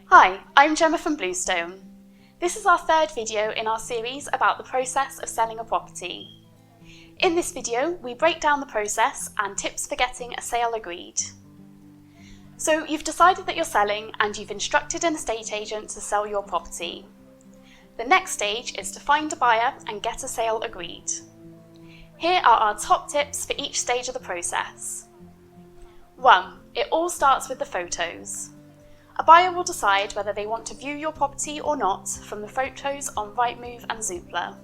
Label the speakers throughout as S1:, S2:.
S1: Hi, I'm Gemma from Bluestone. This is our third video in our series about the process of selling a property. In this video, we break down the process and tips for getting a sale agreed. So you've decided that you're selling and you've instructed an estate agent to sell your property. The next stage is to find a buyer and get a sale agreed. Here are our top tips for each stage of the process. 1. It all starts with the photos. A buyer will decide whether they want to view your property or not from the photos on Rightmove and Zoopla.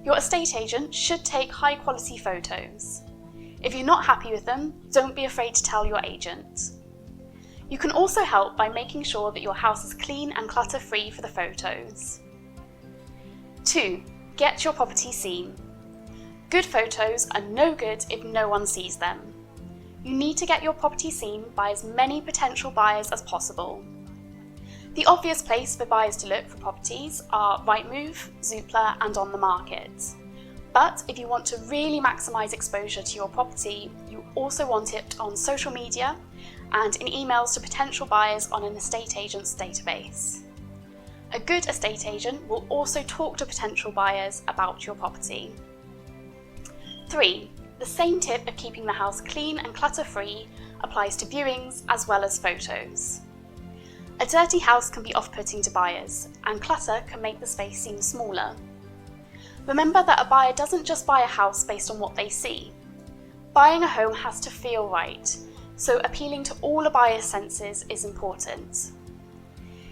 S1: Your estate agent should take high quality photos. If you're not happy with them, don't be afraid to tell your agent. You can also help by making sure that your house is clean and clutter-free for the photos. 2. Get your property seen. Good photos are no good if no one sees them. You need to get your property seen by as many potential buyers as possible. The obvious place for buyers to look for properties are Rightmove, Zoopla and on the market. But if you want to really maximise exposure to your property, you also want it on social media and in emails to potential buyers on an estate agent's database. A good estate agent will also talk to potential buyers about your property. 3. The same tip of keeping the house clean and clutter-free applies to viewings as well as photos. A dirty house can be off-putting to buyers, and clutter can make the space seem smaller. Remember that a buyer doesn't just buy a house based on what they see. Buying a home has to feel right, so appealing to all a buyer's senses is important.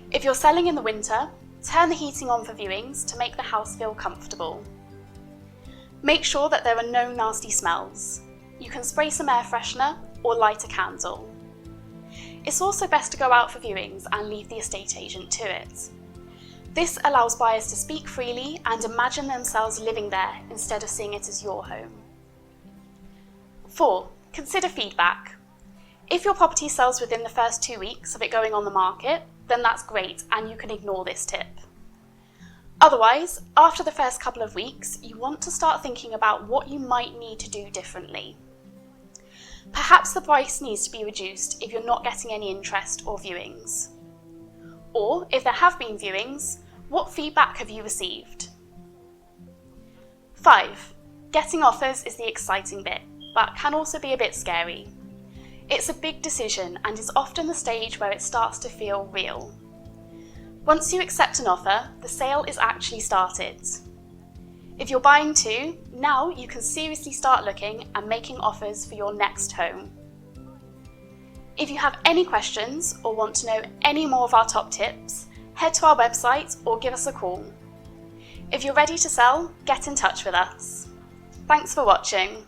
S1: If you're selling in the winter, turn the heating on for viewings to make the house feel comfortable. Make sure that there are no nasty smells. You can spray some air freshener or light a candle. It's also best to go out for viewings and leave the estate agent to it. This allows buyers to speak freely and imagine themselves living there instead of seeing it as your home. 4. Consider feedback. If your property sells within the first 2 weeks of it going on the market, then that's great and you can ignore this tip. Otherwise, after the first couple of weeks, you want to start thinking about what you might need to do differently. Perhaps the price needs to be reduced if you're not getting any interest or viewings. Or, if there have been viewings, what feedback have you received? 5. Getting offers is the exciting bit, but can also be a bit scary. It's a big decision and is often the stage where it starts to feel real. Once you accept an offer, the sale is actually started. If you're buying too, now you can seriously start looking and making offers for your next home. If you have any questions or want to know any more of our top tips, head to our website or give us a call. If you're ready to sell, get in touch with us. Thanks for watching.